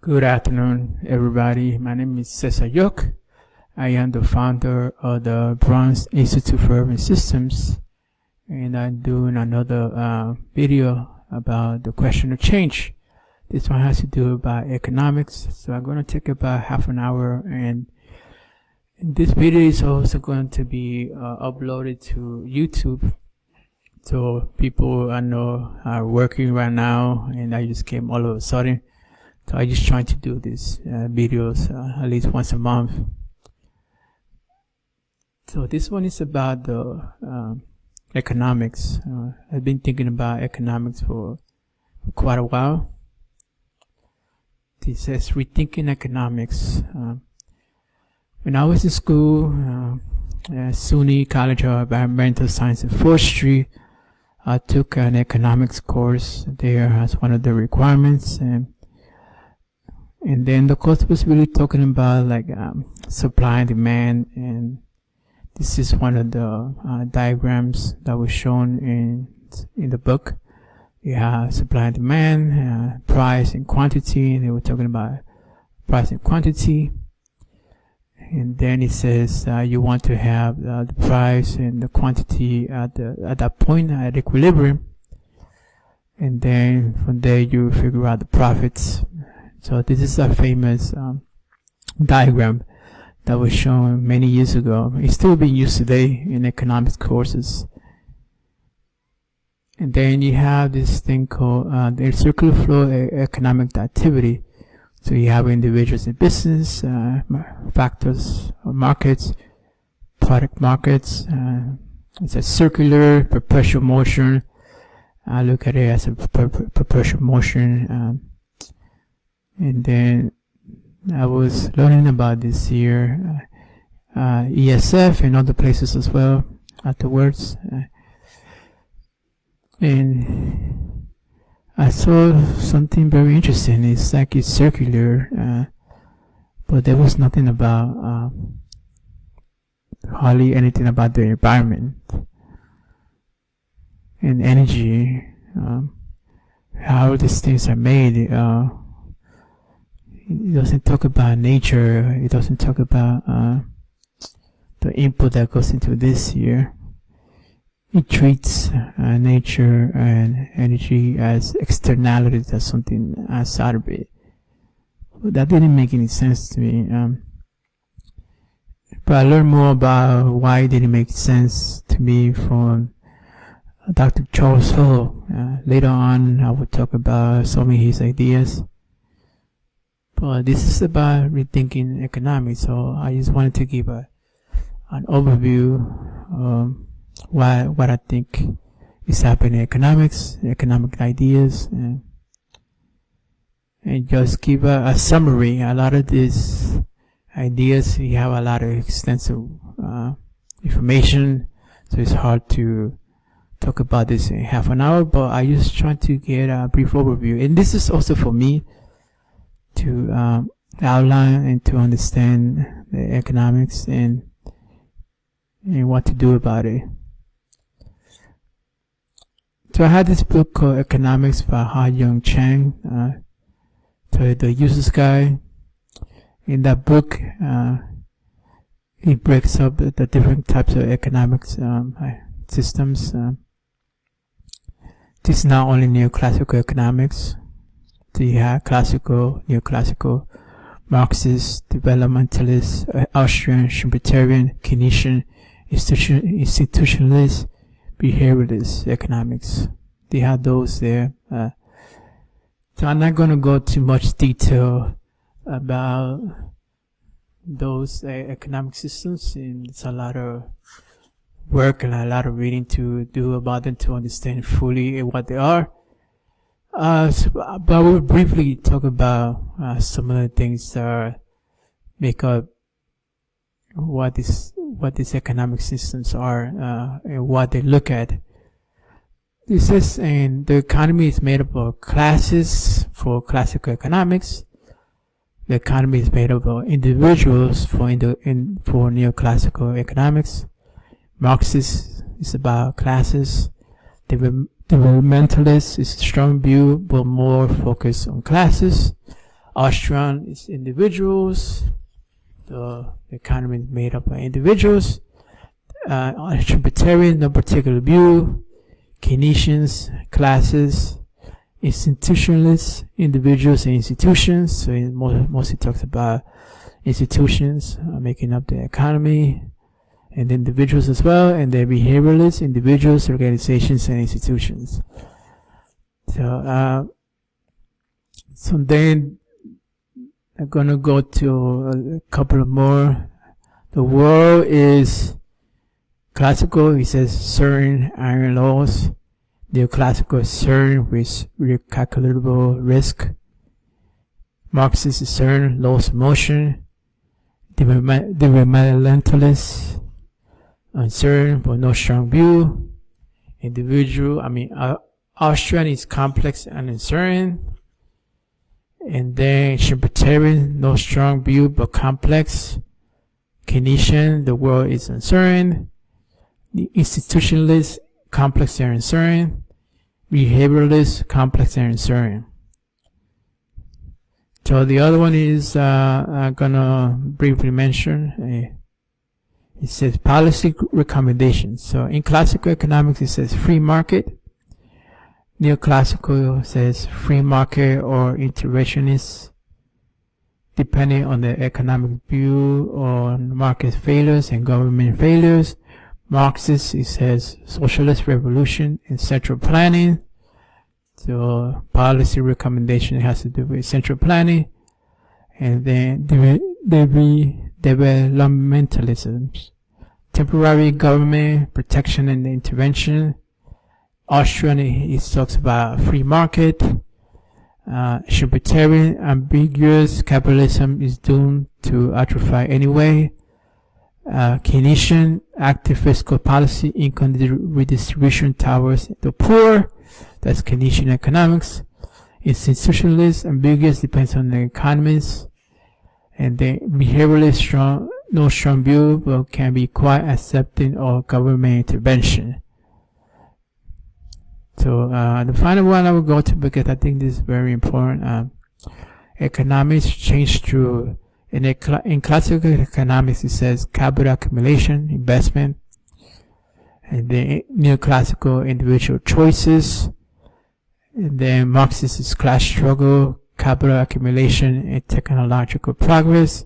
Good afternoon, everybody. My name is Cesar Yok. I am the founder of the Bronze Institute for Urban Systems, and I'm doing another video about the question of change. This one has to do about economics, so I'm going to take about half an hour, and this video is also going to be uploaded to YouTube. So people I know are working right now, and I just came all of a sudden. So I just trying to do these videos at least once a month. So this one is about the economics. I've been thinking about economics for quite a while. This says Rethinking Economics. When I was in school, SUNY College of Environmental Science and Forestry, I took an economics course there as one of the requirements, and then the course was really talking about like supply and demand, and this is one of the diagrams that was shown in the book. You have supply and demand, price and quantity, and they were talking about price and quantity. And then it says you want to have the price and the quantity at that point at equilibrium, and then from there you figure out the profits. So this is a famous diagram that was shown many years ago. It's still being used today in economics courses. And then you have this thing called the circular flow economic activity. So you have individuals in business, factors, markets, product markets. It's a circular perpetual motion. I look at it as a perpetual motion. And then I was learning about this here, ESF and other places as well afterwards. And I saw something very interesting. It's like it's circular, but there was nothing about, hardly anything about the environment and energy, how these things are made. It doesn't talk about nature. It doesn't talk about the input that goes into this here. It treats nature and energy as externalities, as something outside of it. But that didn't make any sense to me. But I learned more about why it didn't make sense to me from Dr. Charles Hull. Later on, I will talk about some of his ideas. But this is about rethinking economics, so I just wanted to give an overview what I think is happening in economics, economic ideas, and just give a summary. A lot of these ideas, you have a lot of extensive information, so it's hard to talk about this in half an hour, but I just try to get a brief overview. And this is also for me to outline and to understand the economics and what to do about it. So I had this book called Economics by Ha-Young Chang, the user's guide. In that book, he breaks up the different types of economics systems. This is not only neoclassical economics. So you have classical, neoclassical, Marxist, developmentalist, Austrian, Schumpeterian, Keynesian, institutionalist, behavioralist economics. They have those there. So I'm not going to go too much detail about those economic systems, and it's a lot of work and a lot of reading to do about them to understand fully what they are. But I will briefly talk about some of the things that make up what these economic systems are and what they look at. This is, and the economy is made up of classes for classical economics. The economy is made up of individuals for neoclassical economics. Marxist is about classes. Developmentalist is a strong view, but more focused on classes. Austrian is individuals. The economy is made up by individuals. Libertarian, no particular view. Keynesians, classes. Institutionalists, individuals and institutions. So it mostly talks about institutions making up the economy, and individuals as well. And they're behavioralists, individuals, organizations, and institutions. So then I'm gonna go to a couple of more. The world is classical. He says certain iron laws. Neoclassical is certain with recalculable risk. Marxist is certain laws of motion. Developmentalist, uncertain but no strong view. Individual, Austrian is complex and uncertain. And then libertarian, no strong view but complex. Keynesian, the world is uncertain. The institutionalist, complex and uncertain. Behavioralist, complex and uncertain. So the other one is I'm gonna briefly mention. It says policy recommendations. So in classical economics, it says free market. Neoclassical says free market or interventionist, depending on the economic view on market failures and government failures. Marxist, it says socialist revolution and central planning. So policy recommendation has to do with central planning. And then developmentalism, temporary government protection and intervention. Austrian, it talks about free market. Libertarian, ambiguous capitalism is doomed to atrophy anyway. Keynesian, active fiscal policy, income redistribution towards the poor. That's Keynesian economics. Institutionalist, ambiguous, depends on the economists. And then behavioralist, no strong view, but can be quite accepting of government intervention. So the final one I will go to, because I think this is very important. Economics change through. In classical economics, it says capital accumulation, investment, and then neoclassical individual choices, and then Marxist is class struggle, capital accumulation, and technological progress.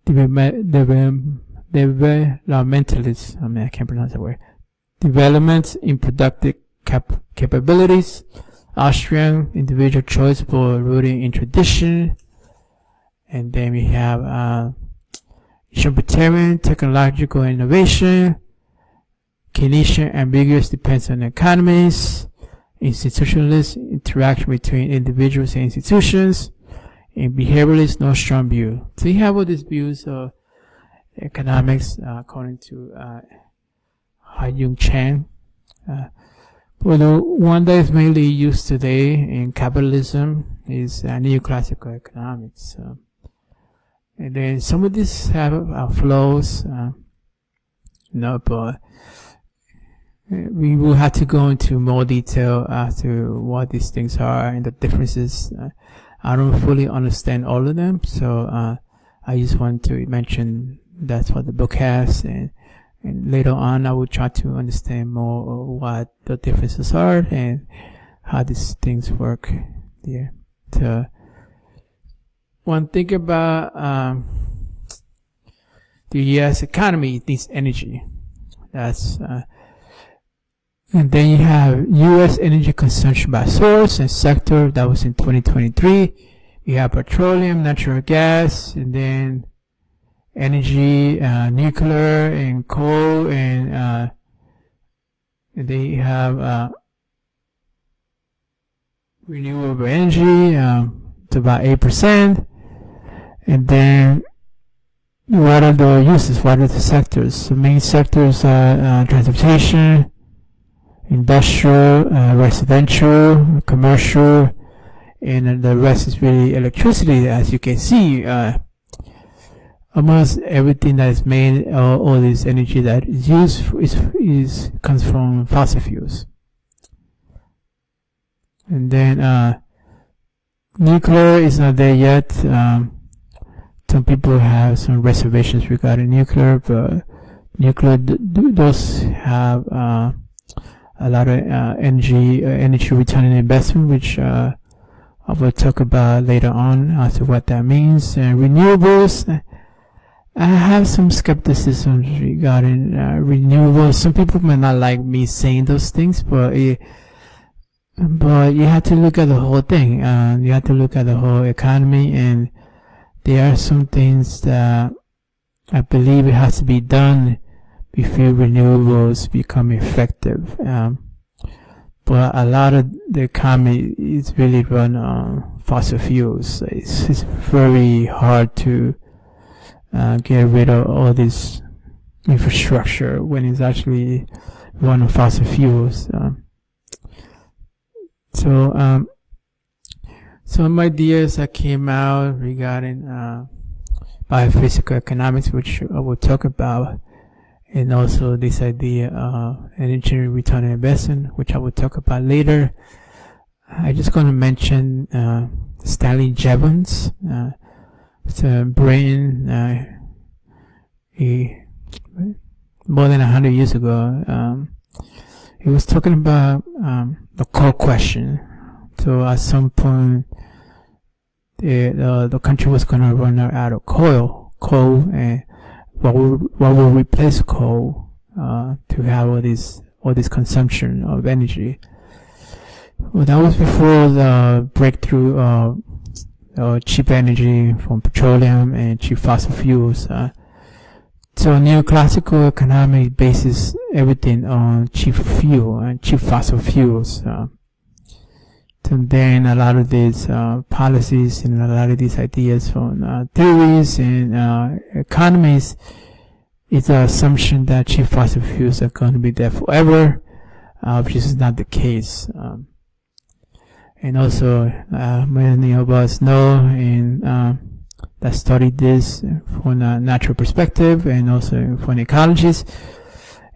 Developmentalists, I can't pronounce that word. Developments in productive capabilities. Austrian, individual choice for rooting in tradition. And then we have libertarian, technological innovation. Keynesian, ambiguous, depends on economies. Institutionalist, interaction between individuals and institutions. And behavioralist, no strong view. So you have all these views of economics according to Ha-Joon Chang. But the one that is mainly used today in capitalism is neoclassical economics. And then some of these have flaws, but we will have to go into more detail as to what these things are and the differences. I don't fully understand all of them, so I just want to mention that's what the book has, and later on I will try to understand more what the differences are and how these things work there. So one thing about the U.S. economy, it needs energy. That's and then you have U.S. energy consumption by source and sector. That was in 2023. You have petroleum, natural gas, and then energy, nuclear and coal, and then you have renewable energy. It's about 8%. And then what are the uses? What are the sectors? The main sectors are transportation, industrial, residential, commercial, and the rest is really electricity. As you can see, almost everything that is made, all this energy that is used comes from fossil fuels. And then nuclear is not there yet. Some people have some reservations regarding nuclear, but nuclear does have a lot of energy return on investment, which I will talk about later on as to what that means. And renewables, I have some skepticism regarding renewables. Some people might not like me saying those things, but you have to look at the whole thing. You have to look at the whole economy, and there are some things that I believe it has to be done before renewables become effective. But a lot of the economy is really run on fossil fuels. It's very hard to get rid of all this infrastructure when it's actually run on fossil fuels. Some ideas that came out regarding biophysical economics, which I will talk about, and also this idea of energy return on investment, which I will talk about later. I'm just going to mention Stanley Jevons. It's a brain, more than 100 years ago. He was talking about the coal question. So at some point, the country was going to run out of coal, and what will replace coal to have all this consumption of energy. Well, that was before the breakthrough of cheap energy from petroleum and cheap fossil fuels. So neoclassical economic bases everything on cheap fuel and cheap fossil fuels. And then a lot of these policies and a lot of these ideas from theories and economies is the assumption that cheap fossil fuels are going to be there forever, which is not the case. And also, many of us know and that studied this from a natural perspective and also from ecologists,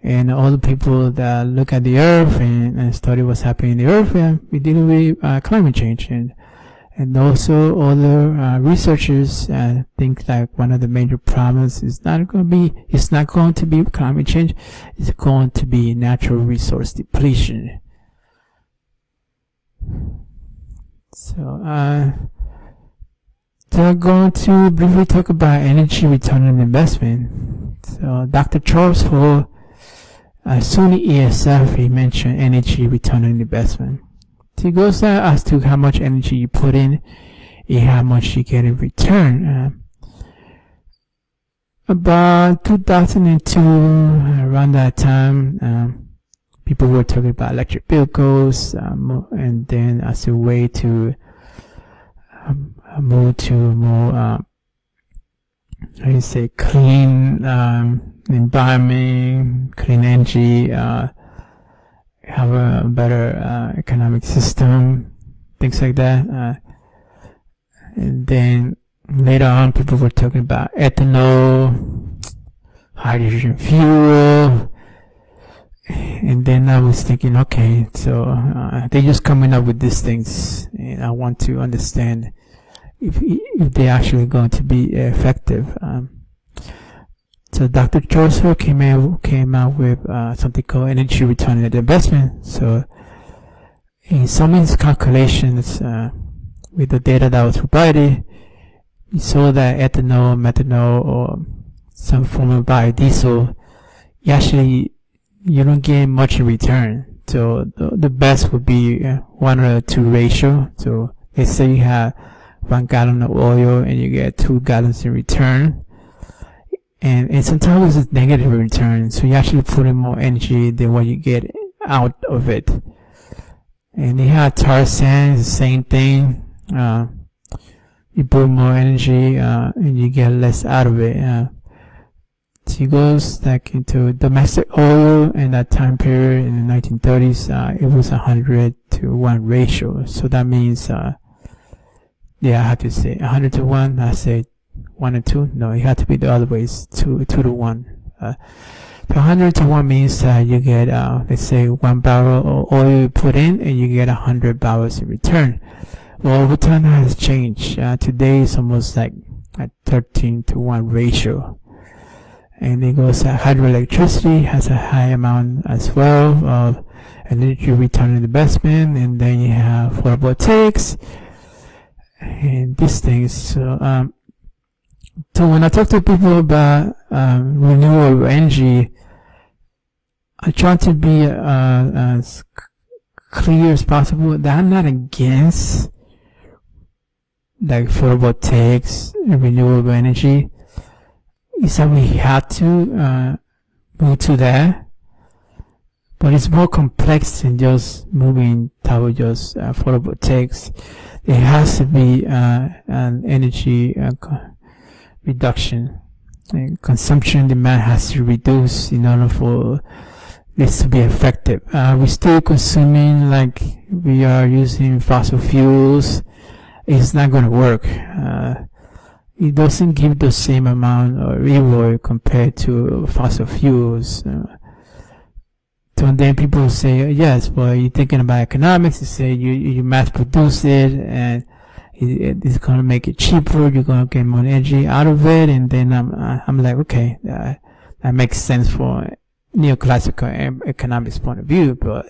and all the people that look at the earth and study what's happening in the earth, and we deal with climate change, and also other researchers think that one of the major problems is not going to be climate change, it's going to be natural resource depletion. So I'm going to briefly talk about energy return on investment. So Dr. Charles Hall, SUNY ESF, he mentioned energy return on investment. So he goes as to how much energy you put in and how much you get in return. About 2002, around that time, people were talking about electric vehicles, and then as a way to move to more, clean environment, clean energy, have a better economic system, things like that. And then later on, people were talking about ethanol, hydrogen fuel. And then I was thinking, okay, so they're just coming up with these things, and I want to understand if they're actually going to be effective. So Dr. Joseph came out with something called energy return on investment. So in some of his calculations, with the data that was provided, he saw that ethanol, methanol, or some form of biodiesel, you don't get much in return. So the best would be 1:2 ratio. So let's say you have 1 gallon of oil and you get 2 gallons in return. And sometimes it's negative return. So you actually put in more energy than what you get out of it. And they have tar sands, the same thing. You put more energy and you get less out of it. So it goes like into domestic oil in that time period in the 1930s. It was 100:1 ratio. So that means, I have to say 100:1. I say 1:2. No, it had to be the other way. It's 2:1. So 100:1 means you get, let's say, 1 barrel of oil you put in, and you get 100 barrels in return. Well, over time that has changed. Today it's almost like a 13-to-1 ratio. And it goes hydroelectricity has a high amount as well of energy return on investment, and then you have photovoltaics and these things. So when I talk to people about renewable energy, I try to be as clear as possible that I'm not against like photovoltaics and renewable energy. It's that we have to move to that, but it's more complex than just moving toward just photovoltaics. There has to be an energy reduction. And consumption demand has to reduce in order for this to be effective. We're still consuming like we are using fossil fuels. It's not going to work. It doesn't give the same amount of reward compared to fossil fuels. So then people say, yes, well, you're thinking about economics. You say you mass produce it, and it's going to make it cheaper. You're going to get more energy out of it. And then I'm like, okay, that makes sense for neoclassical economics point of view, but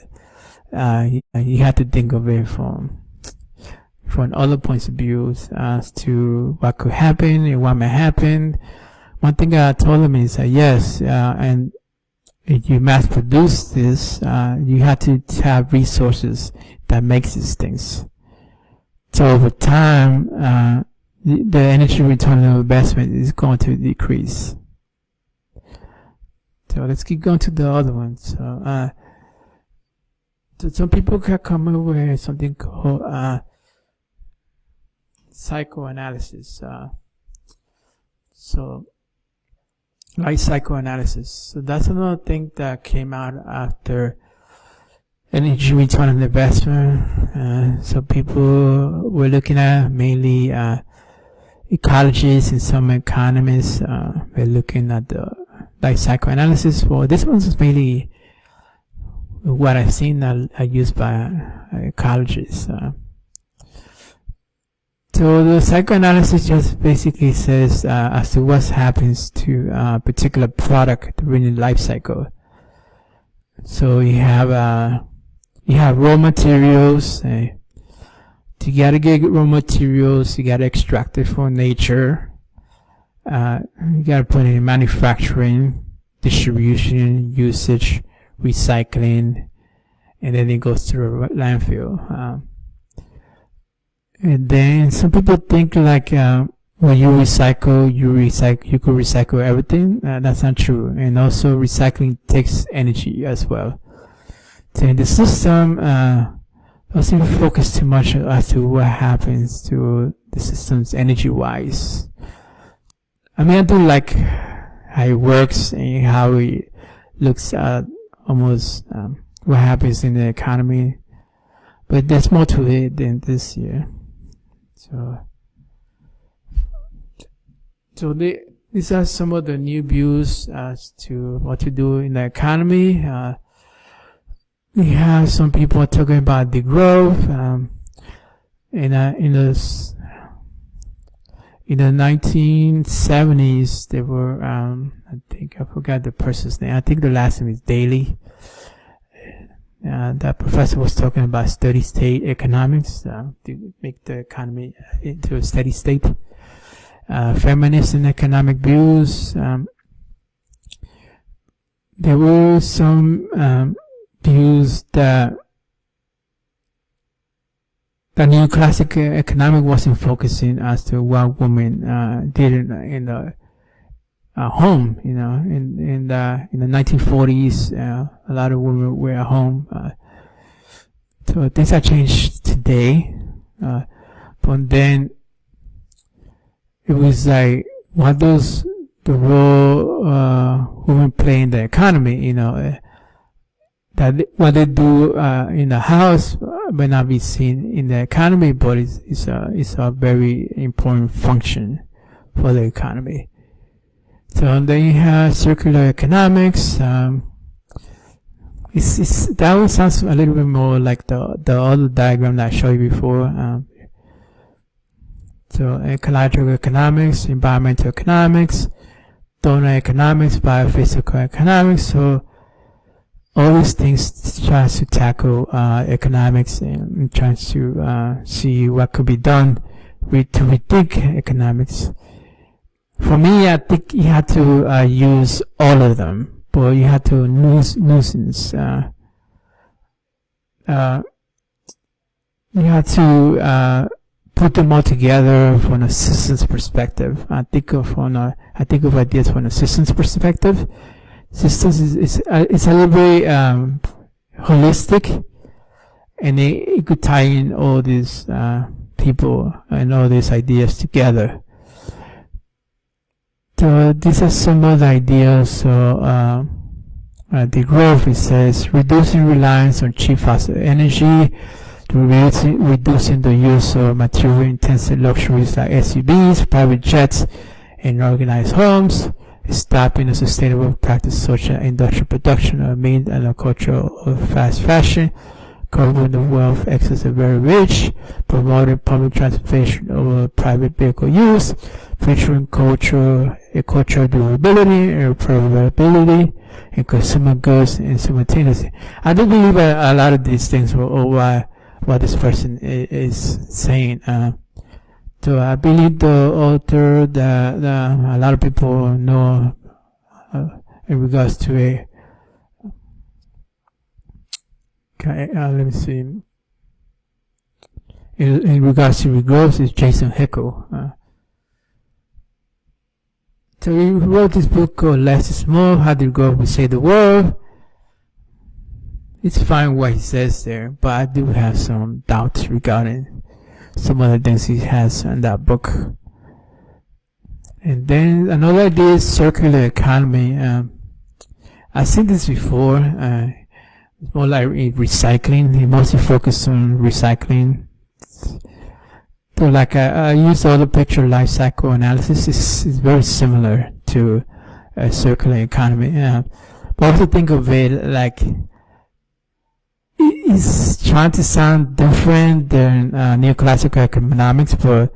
you have to think of it from other points of view as to what could happen and what may happen. One thing I told them is that yes, and if you mass produce this, you have to have resources that makes these things. So over time, the energy return on investment is going to decrease. So let's keep going to the other ones. So some people can come up with something called psychoanalysis. So like psychoanalysis. So that's another thing that came out after energy return on investment. So people were looking at mainly ecologists and some economists were looking at the like psychoanalysis. Well, this one's mainly what I've seen are used by ecologists. So the psychoanalysis just basically says as to what happens to a particular product during the life cycle. So you have raw materials. You gotta get raw materials. You gotta extract it from nature. You gotta put it in manufacturing, distribution, usage, recycling, and then it goes to a landfill. And then some people think like when you recycle, you could recycle everything. That's not true. And also recycling takes energy as well. So in the system doesn't focus too much as to what happens to the systems energy-wise. I mean, I do like how it works and how it looks at almost what happens in the economy, but there's more to it than this year. So these are some of the new views as to what to do in the economy. We have some people talking about the growth. In the 1970s, there were I think I forgot the person's name. I think the last name is Daly. That professor was talking about steady state economics to make the economy into a steady state. Feminist and economic views. There were some views that neoclassic economic wasn't focusing as to what women did in the home. You know, in the 1940s, a lot of women were at home. So things have changed today. But then it was like, what does the role women play in the economy? You know, that what they do in the house may not be seen in the economy, but it's a very important function for the economy. So then you have circular economics. That one sounds a little bit more like the other diagram that I showed you before. So ecological economics, environmental economics, donor economics, biophysical economics. So all these things tries to tackle economics and tries to see what could be done to rethink economics. For me, I think you have to use all of them, but you have to nuisance. You have to put them all together from a systems perspective. I think of ideas from a systems perspective. Systems is a little bit holistic, and it could tie in all these people and all these ideas together. So these are some of the ideas. So the growth, it says, reducing reliance on cheap fossil energy, reducing the use of material-intensive luxuries like SUVs, private jets, and organized homes, stopping the sustainable practice such as industrial production of meat and a culture of fast fashion, covering the wealth excess of very rich, promoting public transportation over private vehicle use, featuring cultural durability and profitability in consumer goods and simultaneously. I do believe a lot of these things are what this person is saying. So I believe the author that a lot of people know in regards to a. Okay, let me see. In regards to regrowth, is Jason Hickel. So he wrote this book called Less is More: How Did Growth Reshape the World? It's fine what he says there, but I do have some doubts regarding some of the things he has in that book. And then another idea is circular economy. I've seen this before. It's more like recycling. He mostly focuses on recycling. So like I use all the picture life cycle analysis. It's very similar to a circular economy. But also think of it like it's trying to sound different than neoclassical economics, but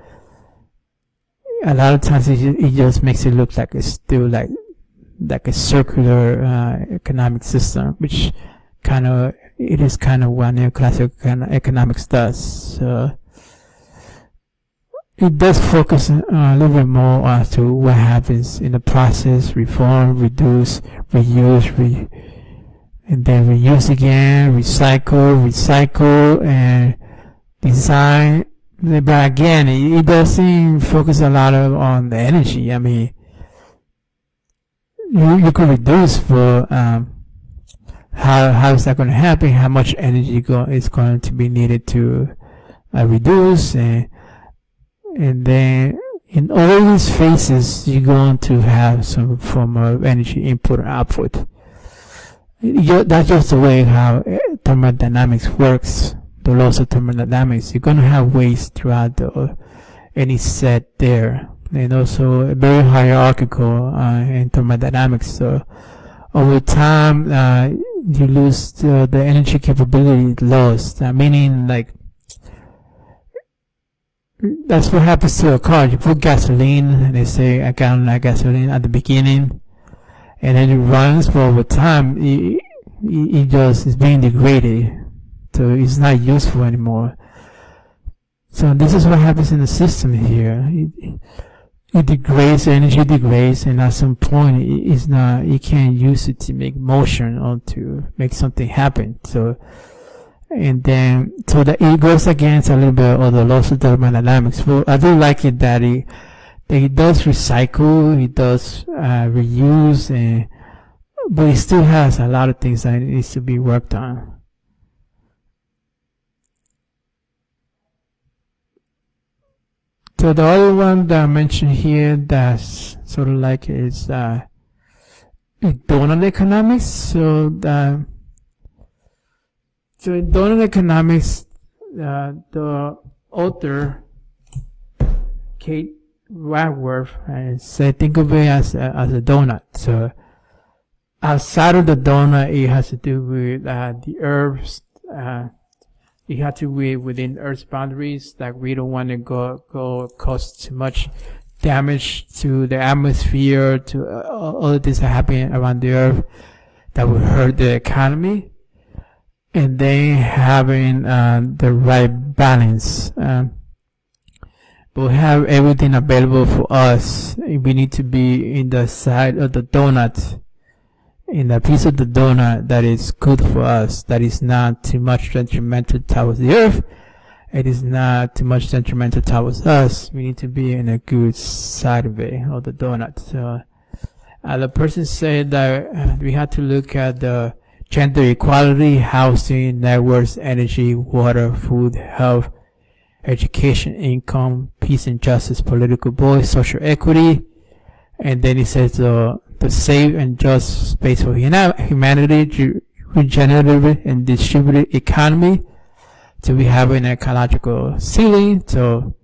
a lot of times it just makes it look like it's still like a circular economic system, which it is kind of what neoclassical economics does. So it does focus a little bit more as to what happens in the process: reform, reduce, reuse, and then reuse again, recycle, and design. But again, it doesn't focus a lot on the energy. I mean, you could reduce, but how is that going to happen? How much energy is going to be needed to reduce? And then in all these phases, you're going to have some form of energy input or output. That's just the way how thermodynamics works. The laws of thermodynamics. You're going to have waste throughout any set there. And also a very hierarchical in thermodynamics. So over time, you lose the energy capability lost. Meaning, like, that's what happens to a car. You put gasoline, and they say a gallon of gasoline at the beginning, and then it runs, but over time, it just is being degraded. So it's not useful anymore. So this is what happens in the system here. It degrades, energy degrades, and at some point it's not, you can't use it to make motion or to make something happen. So, and then, so that it goes against a little bit of the laws of thermodynamics. Well, I do like it that it does recycle, it does reuse, but it still has a lot of things that needs to be worked on. So the other one that I mentioned here that's sort of like is donut economics. So in donut economics, the author Kate Raworth said, think of it as a donut. So outside of the donut, it has to do with the herbs. you have to be within Earth's boundaries. Like we don't want to go cause too much damage to the atmosphere, to all of this are happening around the Earth that will hurt the economy. And then having the right balance. But we have everything available for us. We need to be in the side of the donut, in a piece of the donut that is good for us, that is not too much detrimental towards the Earth. It is not too much detrimental towards us. We need to be in a good side of it, of the donut. So, the person said that we have to look at the gender equality, housing, networks, energy, water, food, health, education, income, peace and justice, political voice, social equity. And then he says the safe and just space for humanity, regenerative and distributed economy. So we have an ecological ceiling. So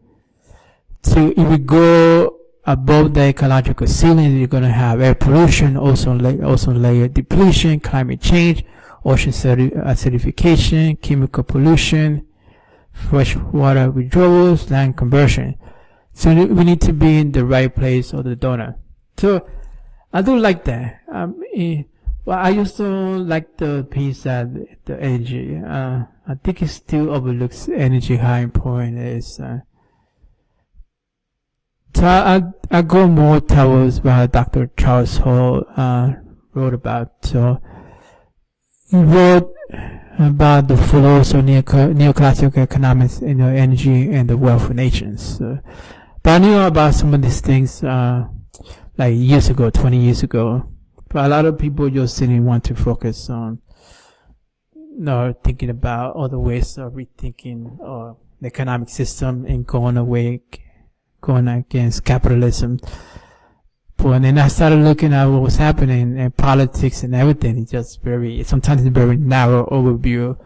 if we go above the ecological ceiling, you're going to have air pollution, ozone layer depletion, climate change, ocean acidification, chemical pollution, freshwater withdrawals, land conversion. So we need to be in the right place of the donut. So I do like that. Well, I used to like the piece at the energy. I think it still overlooks energy, how important it is. So I go more towards what Dr. Charles Hall wrote about. So he wrote about the flows of neoclassical economics in energy and the wealth of nations. But I knew about some of these things like years ago, 20 years ago. But a lot of people just didn't want to focus on thinking about other ways of rethinking the economic system and going against capitalism. But then I started looking at what was happening in politics and everything. It's just sometimes a very narrow overview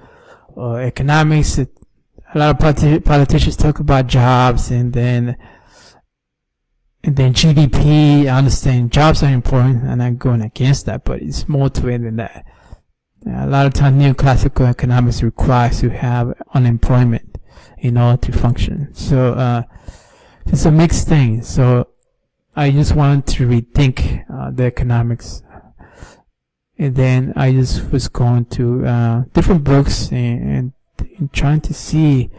of economics. A lot of politicians talk about jobs and then GDP. I understand jobs are important and I'm going against that, but it's more to it than that. A lot of times neoclassical economics requires to have unemployment in order to function. So it's a mixed thing. So I just wanted to rethink the economics. And then I just was going to different books and trying to see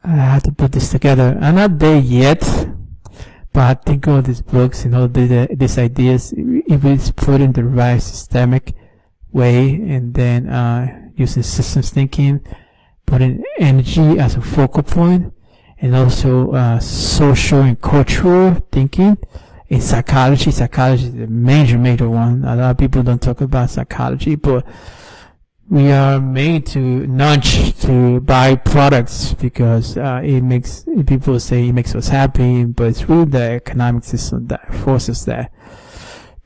how to put this together. I'm not there yet, but I think all these books and all these ideas, if it's put in the right systemic way, and then using systems thinking, putting energy as a focal point, and also social and cultural thinking. In psychology is a major one. A lot of people don't talk about psychology, but we are made to nudge to buy products because people say it makes us happy, but it's really the economic system that forces that.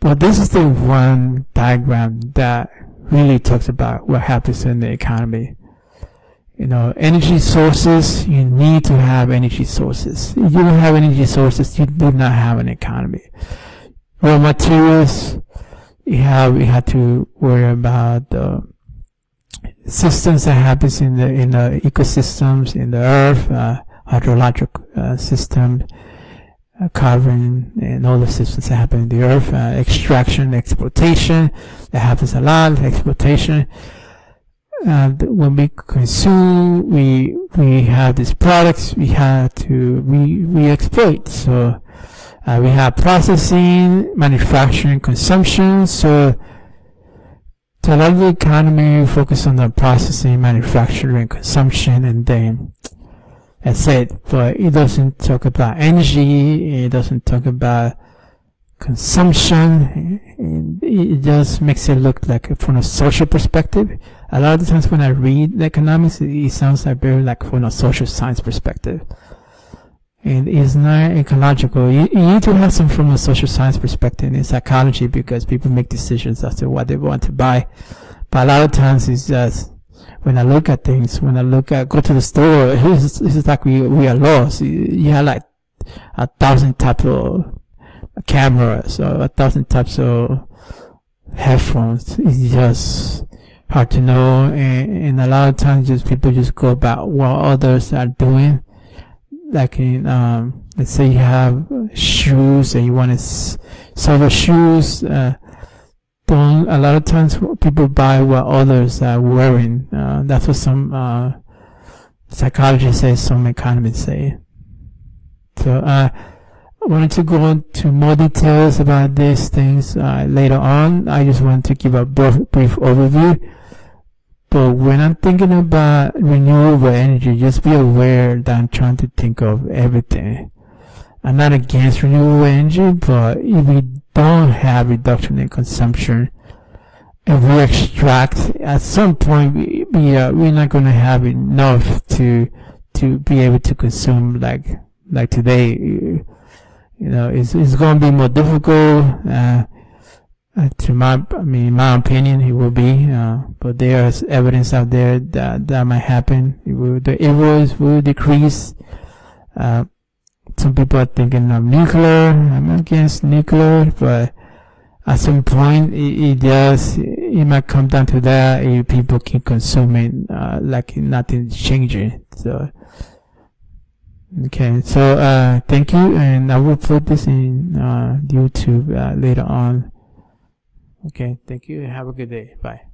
But this is the one diagram that really talks about what happens in the economy. Energy sources, you need to have energy sources. If you don't have energy sources, you do not have an economy. Raw materials, we have to worry about the systems that happens in the ecosystems, in the earth, hydrologic system, carbon, and all the systems that happen in the earth, extraction, exploitation, that happens a lot, exploitation. When we consume, we have these products, we exploit. So we have processing, manufacturing, consumption. So a lot of the economy focus on the processing, manufacturing, consumption, and then that's it. But it doesn't talk about energy. It doesn't talk about consumption. It just makes it look like from a social perspective. A lot of the times when I read the economics, it sounds like very like from a social science perspective. And it's not ecological. You need to have some from a social science perspective in psychology because people make decisions as to what they want to buy. But a lot of times it's just, when I look at things, go to the store, it's like we are lost. You have like 1,000 types of cameras or 1,000 types of headphones. It's just hard to know, and a lot of times just people just go about what others are doing. Like in let's say you have shoes and you want to sell the shoes. Don't a lot of times people buy what others are wearing. That's what some psychologists say, some economists say. So I wanted to go into more details about these things later on. I just want to give a brief overview. But when I'm thinking about renewable energy, just be aware that I'm trying to think of everything. I'm not against renewable energy, but if we don't have reduction in consumption, if we extract, at some point we're not going to have enough to be able to consume like today. You know, it's going to be more difficult. To my opinion, it will be. But there's evidence out there that might happen. The errors will decrease. Some people are thinking of nuclear. I'm not against nuclear, but at some point it might come down to that if people keep consuming like nothing's changing. So okay, so thank you, and I will put this in YouTube later on. Okay, thank you, and have a good day. Bye.